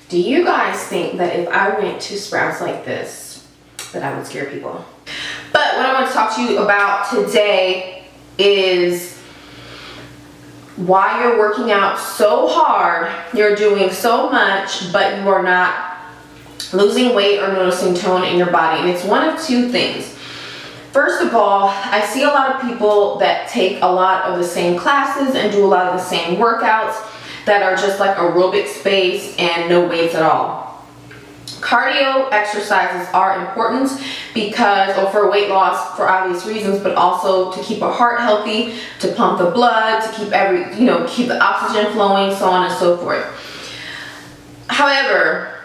Do you guys think that if I went to Sprouts like this, that I would scare people? But what I want to talk to you about today is why you're working out so hard, you're doing so much, but you are not losing weight or noticing tone in your body. And it's one of two things. First of all, I see a lot of people that take a lot of the same classes and do a lot of the same workouts that are just like aerobics based and no weights at all. Cardio exercises are important because, or for weight loss for obvious reasons, but also to keep our heart healthy, to pump the blood, to keep keep the oxygen flowing, so on and so forth. However,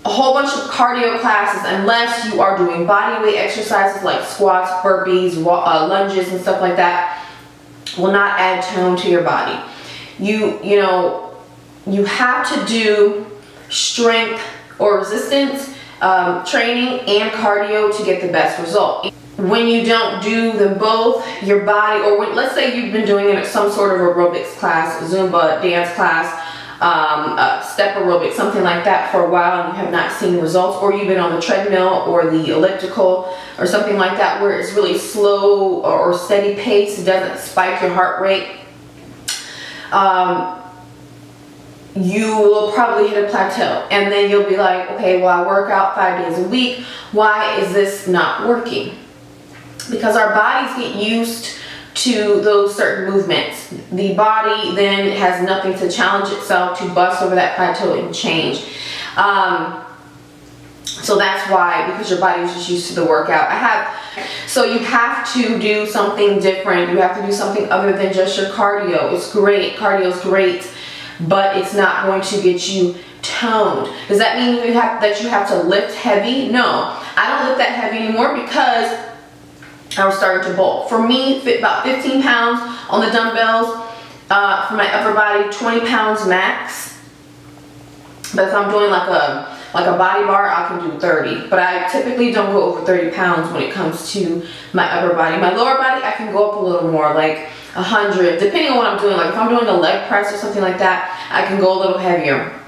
a whole bunch of cardio classes, unless you are doing body weight exercises like squats, burpees, lunges and stuff like that, will not add tone to your body. You have to do strength or resistance training and cardio to get the best result. When you don't do them both, your body, or when, let's say you've been doing some sort of aerobics class, Zumba, dance class, step aerobics, something like that for a while, and you have not seen results, or you've been on the treadmill or the elliptical or something like that where it's really slow or steady pace, it doesn't spike your heart rate, you will probably hit a plateau, and then you'll be like, okay, well, I work out 5 days a week, why is this not working? Because our bodies get used to those certain movements. The body then has nothing to challenge itself to bust over that plateau and change. So that's why, because your body is just used to the workout. So you have to do something different. You have to do something other than just your cardio. It's great, cardio is great, but it's not going to get you toned. Does that mean that you have to lift heavy? No, I don't lift that heavy anymore because I was starting to bulk. For me, about 15 pounds on the dumbbells. For my upper body, 20 pounds max. But if I'm doing like a body bar, I can do 30. But I typically don't go over 30 pounds when it comes to my upper body. My lower body, I can go up a little more, like 100, depending on what I'm doing. Like if I'm doing a leg press or something like that, I can go a little heavier.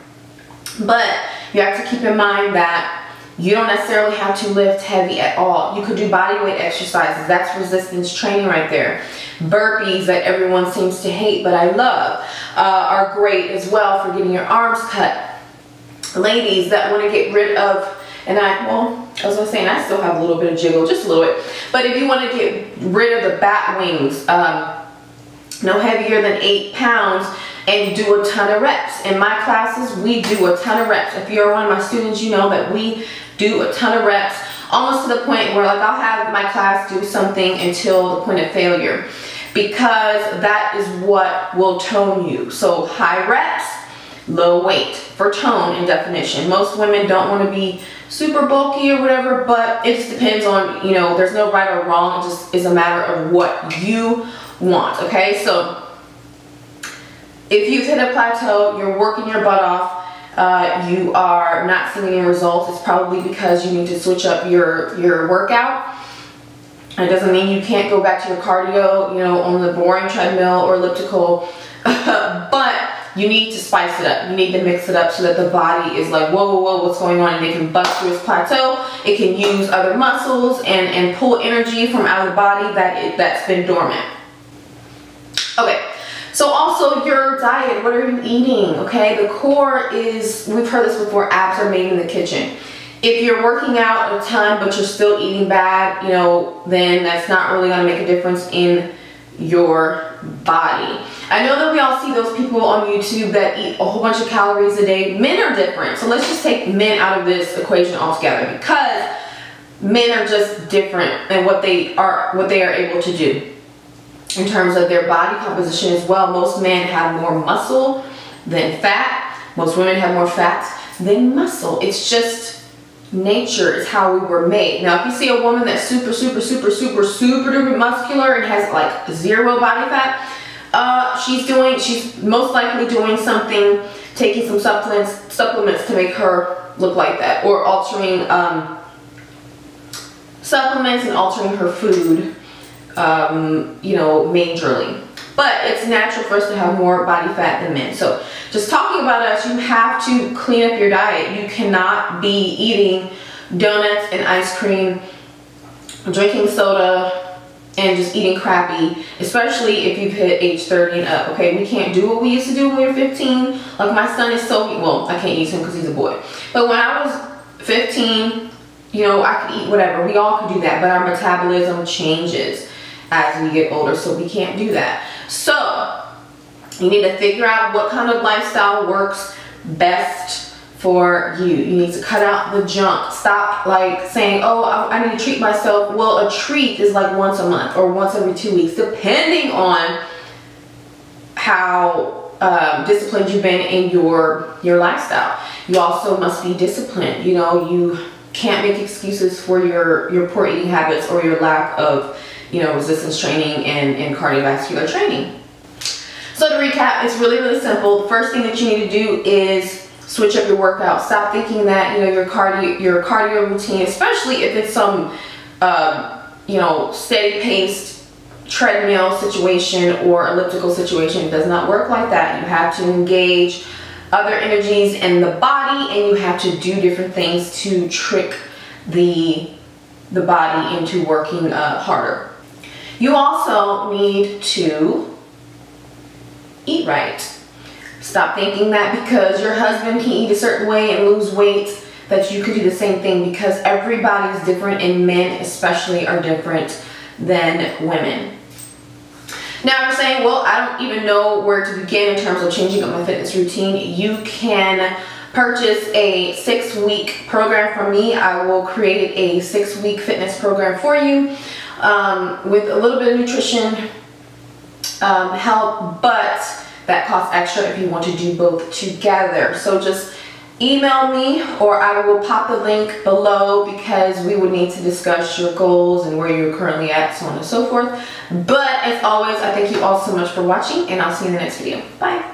But you have to keep in mind that you don't necessarily have to lift heavy at all. You could do body weight exercises. That's resistance training right there. Burpees that everyone seems to hate, but I love, are great as well for getting your arms cut. Ladies that want to get rid of, and I was gonna say, and I still have a little bit of jiggle, just a little bit. But if you want to get rid of the bat wings, no heavier than 8 pounds, and do a ton of reps. In my classes, we do a ton of reps. If you're one of my students, you know that we do a ton of reps, almost to the point where, like, I'll have my class do something until the point of failure, because that is what will tone you. So high reps, low weight for tone and definition. Most women don't want to be super bulky or whatever, but it just depends on, there's no right or wrong. It just is a matter of what you want, okay? So if you've hit a plateau, you're working your butt off, you are not seeing any results, it's probably because you need to switch up your workout. It doesn't mean you can't go back to your cardio, on the boring treadmill or elliptical, but you need to spice it up. You need to mix it up so that the body is like, whoa, whoa, whoa, what's going on? And it can bust through its plateau. It can use other muscles and pull energy from out of the body that's been dormant. Okay. So also your diet, what are you eating, okay? The core is, we've heard this before, abs are made in the kitchen. If you're working out a ton but you're still eating bad, then that's not really gonna make a difference in your body. I know that we all see those people on YouTube that eat a whole bunch of calories a day. Men are different, so let's just take men out of this equation altogether, because men are just different in what they are able to do in terms of their body composition as well. Most men have more muscle than fat. Most women have more fat than muscle. It's just nature, is how we were made. Now, if you see a woman that's super duper muscular and has like 0 body fat, she's most likely doing something, taking some supplements to make her look like that, or altering supplements and altering her food, majorly. but it's natural for us to have more body fat than men. So just talking about us, you have to clean up your diet. You cannot be eating donuts and ice cream, drinking soda, and just eating crappy, especially if you've hit age 30 and up. Okay, we can't do what we used to do when we were 15. Like my son is so, well, I can't use him because he's a boy, but when I was 15, you know, I could eat whatever. We all could do that, but our metabolism changes as we get older, so we can't do that. So you need to figure out what kind of lifestyle works best for you. You need to cut out the junk. Stop like saying, oh, I need to treat myself. Well, a treat is like once a month or once every 2 weeks, depending on how disciplined you've been in your lifestyle. You also must be disciplined. You know, you can't make excuses for your poor eating habits or your lack of, you know, resistance training and cardiovascular training. So to recap, it's really, really simple. The first thing that you need to do is switch up your workout. Stop thinking that, you know, your cardio routine, especially if it's some you know, steady paced treadmill situation or elliptical situation, does not work like that. You have to engage other energies in the body, and you have to do different things to trick the body into working harder. You also need to eat right. Stop thinking that because your husband can eat a certain way and lose weight that you could do the same thing, because everybody is different, and men especially are different than women. Now you're saying, well, I don't even know where to begin in terms of changing up my fitness routine. You can purchase a 6-week program from me. I will create a 6-week fitness program for you with a little bit of nutrition help, but that costs extra if you want to do both together. So just email me, or I will pop the link below, because we would need to discuss your goals and where you're currently at, so on and so forth. But as always, I thank you all so much for watching, and I'll see you in the next video. Bye.